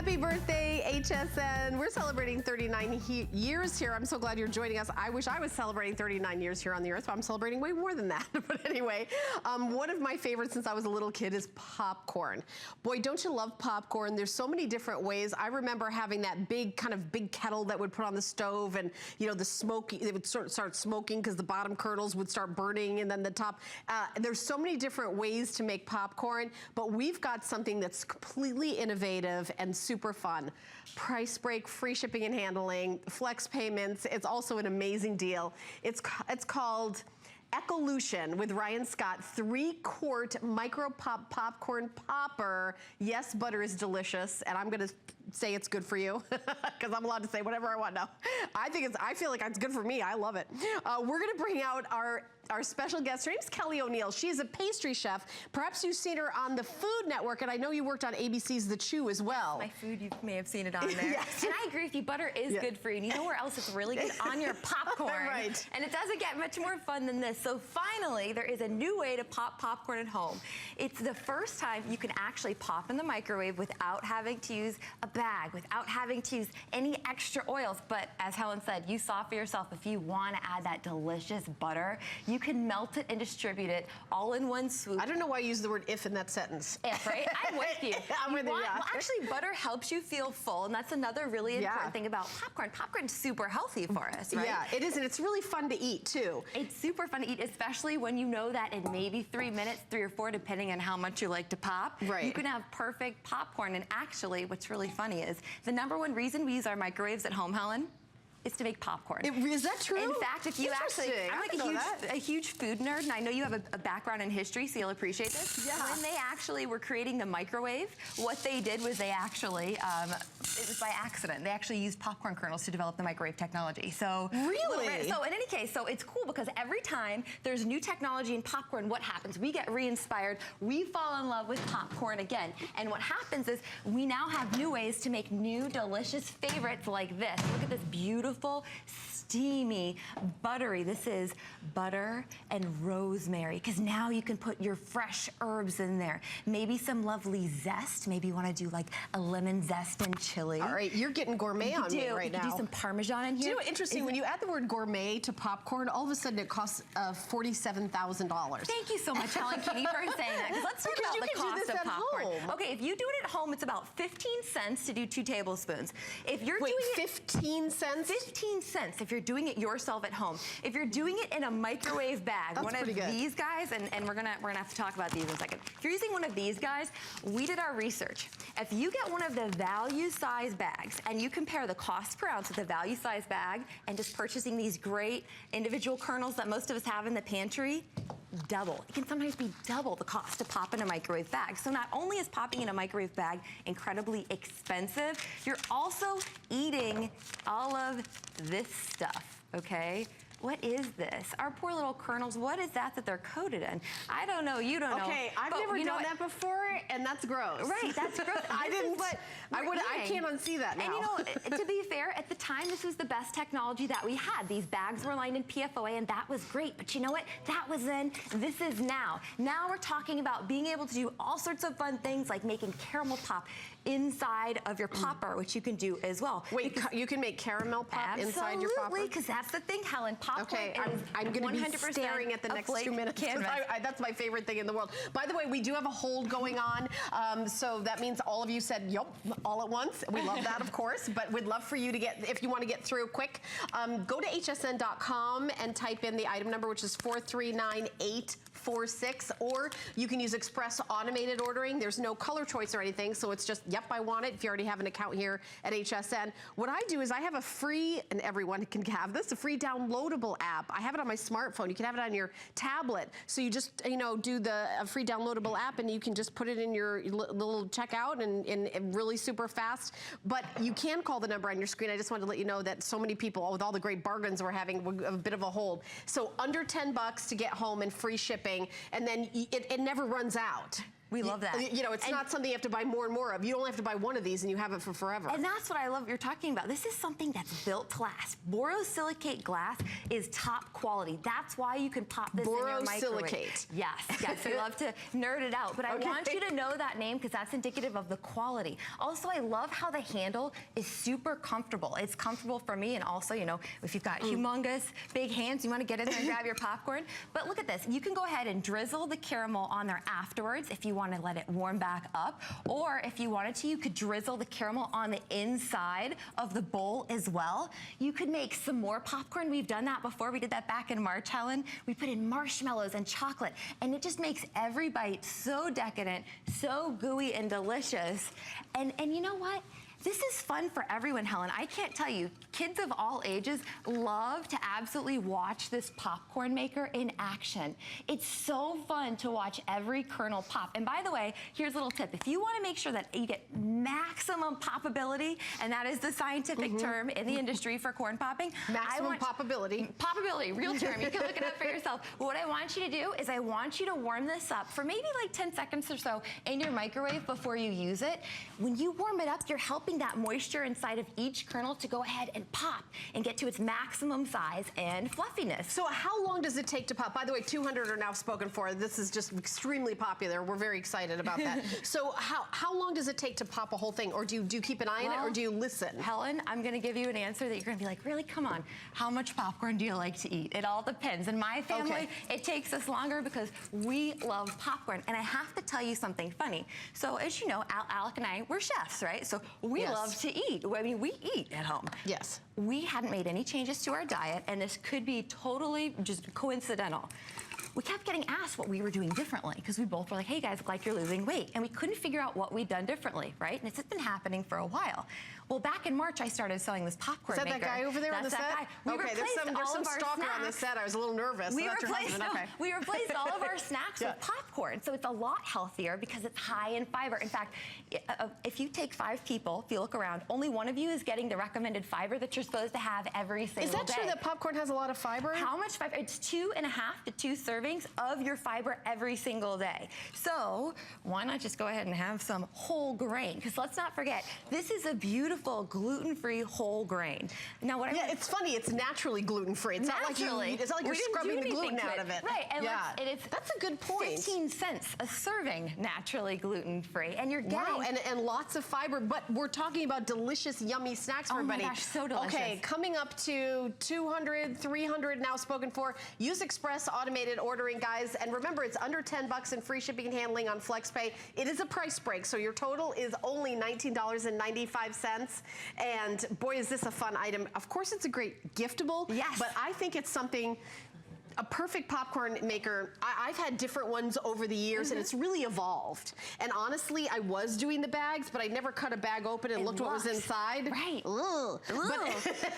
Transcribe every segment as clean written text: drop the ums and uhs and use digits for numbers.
Happy birthday, HSN. We're celebrating 39 years here. I'm so glad you're joining us. I wish I was celebrating 39 years here on the earth, but I'm celebrating way more than that. But anyway, one of my favorites since I was a little kid is popcorn. Boy, don't you love popcorn? There's so many different ways. I remember having that big kettle that would put on the stove, and you know, the smoke, it would start smoking because the bottom kernels would start burning, and then the top. There's so many different ways to make popcorn, but we've got something that's completely innovative and super fun. Price break, free shipping and handling, flex payments. It's also an amazing deal. It's called Ecolution with Ryan Scott, 3-quart micro pop popcorn popper. Yes, butter is delicious, and I'm gonna say it's good for you because I'm allowed to say whatever I want now. I feel like it's good for me. I love it. We're gonna bring out our special guest. Her name's Kelly O'Neill. She's a pastry chef. Perhaps you've seen her on the Food Network, and I know you worked on ABC's The Chew as well. My food, you may have seen it on there. Yes. And I agree with you, butter is good for you. And you know where else it's really good? On your popcorn. Right. And it doesn't get much more fun than this. So finally, there is a new way to pop popcorn at home. It's the first time you can actually pop in the microwave without having to use a bag, without having to use any extra oils. But as Helen said, you saw for yourself, if you want to add that delicious butter, you can melt it and distribute it all in one swoop. I don't know why you use the word if in that sentence. If, right? I'm with you. I'm with you, yeah. Well, actually, butter helps you feel full, and that's another really important thing about popcorn. Popcorn's super healthy for us, right? Yeah, it is, and it's really fun to eat, too. It's super fun to eat, especially when you know that in maybe 3 minutes, 3 or 4, depending on how much you like to pop, you can have perfect popcorn. And actually, what's really funny is the #1 reason we use our microwaves at home, Helen, is to make popcorn. Is that true? In fact, if you actually, I'm like a huge food nerd, and I know you have a background in history, so you'll appreciate this. Yeah. When they actually were creating the microwave, what they did was they actually, it was by accident. They actually used popcorn kernels to develop the microwave technology. So really? So in any case, so it's cool because every time there's new technology in popcorn, what happens? We get re-inspired. We fall in love with popcorn again. And what happens is we now have new ways to make new delicious favorites like this. Look at this beautiful, steamy, buttery. This is butter and rosemary, because now you can put your fresh herbs in there. Maybe some lovely zest. Maybe you want to do like a lemon zest and chili. All right, you're getting gourmet on me right now. You do some Parmesan in here. Do you know what's interesting? When you add the word gourmet to popcorn, all of a sudden it costs $47,000. Thank you so much, Helen Kitty, for saying that. Because let's talk about the cost of popcorn. Home. Okay, if you do it at home, it's about 15 cents to do 2 tablespoons. If you're doing it 15 cents? 15 cents if you're doing it yourself at home. If you're doing it in a microwave bag, one of these guys, and we're gonna have to talk about these in a second. If you're using one of these guys, we did our research. If you get one of the value size bags and you compare the cost per ounce of the value size bag and just purchasing these great individual kernels that most of us have in the pantry, double. It can sometimes be double the cost to pop in a microwave bag. So not only is popping in a microwave bag incredibly expensive, you're also eating all of this stuff, okay? What is this? Our poor little kernels, what is that they're coated in? I don't know, you don't know. Okay, I've never done that before, and that's gross. Right, that's gross. I can't unsee that now. And you know, to be fair, at the time, this was the best technology that we had. These bags were lined in PFOA, and that was great. But you know what? That was then, this is now. Now we're talking about being able to do all sorts of fun things like making caramel pop inside of your popper, which you can do as well. Wait, you can make caramel pop inside your popper? Absolutely, because that's the thing, Helen. Popcorn I'm going to be staring at the next 2 minutes. That's my favorite thing in the world. By the way, we do have a hold going on, so that means all of you said, yup, all at once. We love that, of course, but we'd love for you to get, if you want to get through quick, go to hsn.com and type in the item number, which is 439846, or you can use express automated ordering. There's no color choice or anything, so it's just, yep, I want it, if you already have an account here at HSN. What I do is I have a free, and everyone can have this, a free downloadable app. I have it on my smartphone. You can have it on your tablet. So you just, you know, do the free downloadable app, and you can just put it in your little checkout and really super fast. But you can call the number on your screen. I just wanted to let you know that so many people, with all the great bargains we're having, a bit of a hold. So under $10 to get home and free shipping, and then it never runs out. We love that. You know, it's not something you have to buy more and more of. You don't have to buy one of these and you have it for forever. And that's what I love you're talking about. This is something that's built to last. Borosilicate glass is top quality. That's why you can pop this in your microwave. Borosilicate. Yes, we love to nerd it out, but I want you to know that name because that's indicative of the quality. Also, I love how the handle is super comfortable. It's comfortable for me, and also, you know, if you've got humongous big hands, you want to get in there and grab your popcorn. But look at this. You can go ahead and drizzle the caramel on there afterwards if you want to let it warm back up, or if you wanted to, you could drizzle the caramel on the inside of the bowl as well. You could make some more popcorn. We've done that before. We did that back in March, Helen. We put in marshmallows and chocolate, and it just makes every bite so decadent, so gooey and delicious. And you know what? This is fun for everyone, Helen. I can't tell you, kids of all ages love to absolutely watch this popcorn maker in action. It's so fun to watch every kernel pop. And by the way, here's a little tip. If you want to make sure that you get maximum poppability, and that is the scientific term in the industry for corn popping. Maximum poppability. Poppability, real term. You can look it up for yourself. What I want you to do is I want you to warm this up for maybe like 10 seconds or so in your microwave before you use it. When you warm it up, you're helping that moisture inside of each kernel to go ahead and pop and get to its maximum size and fluffiness. So how long does it take to pop? By the way, 200 are now spoken for. This is just extremely popular. We're very excited about that. So how long does it take to pop a whole thing? Or do you keep an eye on it, or do you listen? Helen, I'm going to give you an answer that you're going to be like, really? Come on. How much popcorn do you like to eat? It all depends. In my family, it takes us longer because we love popcorn. And I have to tell you something funny. So as you know, Alec and I, we're chefs, right? So we love to eat. I mean, we eat at home. Yes. We hadn't made any changes to our diet, and this could be totally just coincidental. We kept getting asked what we were doing differently because we both were like, hey guys, look like you're losing weight. And we couldn't figure out what we'd done differently, right? And it's just been happening for a while. Well, back in March, I started selling this popcorn maker. Is that that guy over there on the set? Okay, there's some stalker on the set. I was a little nervous. We replaced all of our snacks with popcorn. So it's a lot healthier because it's high in fiber. In fact, if you take 5 people, if you look around, only one of you is getting the recommended fiber that you're supposed to have every single day. Is that true that popcorn has a lot of fiber? How much fiber? It's 2.5 to 2 servings of your fiber every single day. So why not just go ahead and have some whole grain? Because let's not forget, this is a beautiful gluten-free whole grain. Now, what it's funny. It's naturally gluten-free. It's not like you're scrubbing the gluten out of it. Right. And that's a good point. 15 cents a serving, naturally gluten-free, and you're getting and lots of fiber. But we're talking about delicious, yummy snacks for everybody. Oh my gosh, so delicious. Okay, coming up to 200, 300 now spoken for. Use Express automated ordering, guys, and remember it's under $10 in free shipping and handling on FlexPay. It is a price break, so your total is only $19.95. And boy, is this a fun item. Of course, it's a great giftable. Yes. But I think it's something, a perfect popcorn maker. I've had different ones over the years, and it's really evolved. And honestly, I was doing the bags, but I never cut a bag open and looked what was inside. Right. Ugh.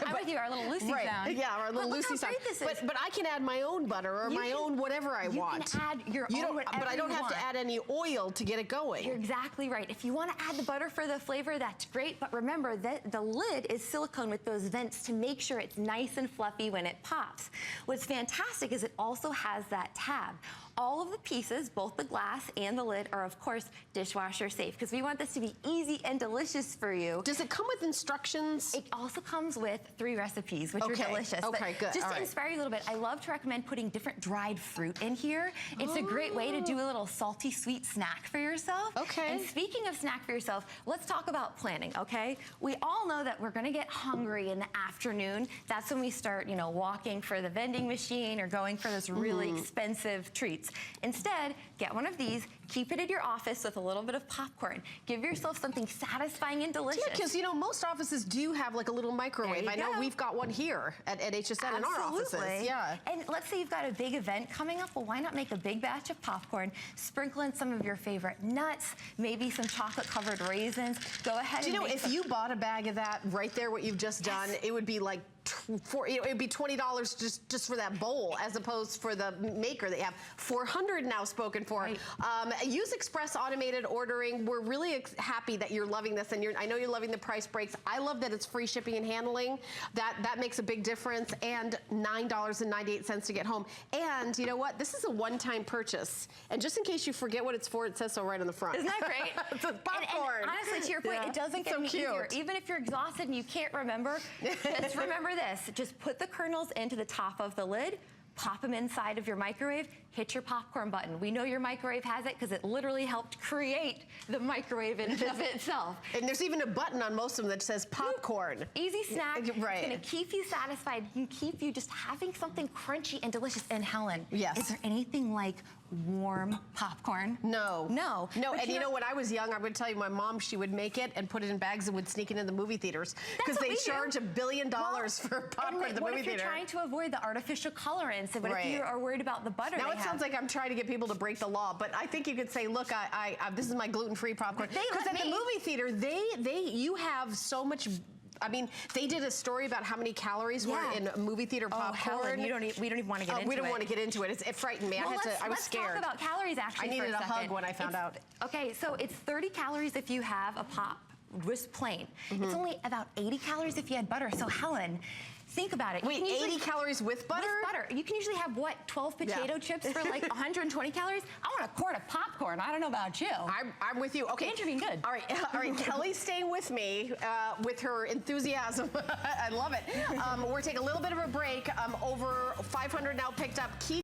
I'm with you, our little Lucy sound. Yeah, our little Lucy sound. But I can add my own butter or my own whatever I want. You can add your own whatever But I don't have to add any oil to get it going. You're exactly right. If you want to add the butter for the flavor, that's great. But remember that the lid is silicone with those vents to make sure it's nice and fluffy when it pops. What's fantastic is it also has that tab. All of the pieces, both the glass and the lid, are of course dishwasher safe because we want this to be easy and delicious for you. Does it come with instructions? It also comes with 3 recipes, which are delicious. Okay, good. Just to inspire you a little bit, I love to recommend putting different dried fruit in here. It's a great way to do a little salty, sweet snack for yourself. Okay. And speaking of snack for yourself, let's talk about planning, okay? We all know that we're gonna get hungry in the afternoon. That's when we start, you know, walking for the vending machine or going for those really expensive treats. Instead, get one of these, keep it in your office with a little bit of popcorn. Give yourself something satisfying and delicious. Yeah, because, you know, most offices do have like a little microwave. I know we've got one here at HSN in our offices. Yeah. And let's say you've got a big event coming up. Well, why not make a big batch of popcorn, sprinkle in some of your favorite nuts, maybe some chocolate-covered raisins. Go ahead and if you bought a bag of that right there, what you've just done, it would be like it'd be $20 just for that bowl, as opposed for the maker that you have. 400 now spoken for. Right. Use Express automated ordering. We're really happy that you're loving this, and I know you're loving the price breaks. I love that it's free shipping and handling. That makes a big difference, and $9.98 to get home. And you know what? This is a one-time purchase. And just in case you forget what it's for, it says so right on the front. Isn't that great? It's a popcorn. And honestly, to your point, it doesn't get any easier. Even if you're exhausted and you can't remember, just remember this. Just put the kernels into the top of the lid, pop them inside of your microwave, hit your popcorn button. We know your microwave has it because it literally helped create the microwave in and of itself. And there's even a button on most of them that says popcorn. Easy snack. Right. It's going to keep you satisfied. It can keep you just having something crunchy and delicious. And Helen, yes, is there anything like warm popcorn? No. No. No, and you know, when I was young, I would tell you my mom, she would make it and put it in bags and would sneak it in the movie theaters because they charge $1 billion for popcorn at the movie theater. What if you're trying to avoid the artificial colorants? And what if you are worried about the butter? Now it sounds like I'm trying to get people to break the law, but I think you could say, look, this is my gluten-free popcorn. Because at the movie theater, you have so much. I mean, they did a story about how many calories were in movie theater popcorn. Helen, we don't even want to get into it. We don't want to get into it. It frightened me. I was scared. Let's talk about calories, actually, I needed a hug when I found out. Okay, so it's 30 calories if you have a pop, just plain. It's only about 80 calories if you had butter. So, Helen, think about it. Wait, 80 calories with butter? With butter. You can usually have, what, 12 potato chips for like 120 calories? I want a quart of popcorn. I don't know about you. I'm with you. Okay. Intervene good. All right. Kelly's staying with me with her enthusiasm. I love it. We're taking a little bit of a break. Over 500 now picked up. Keep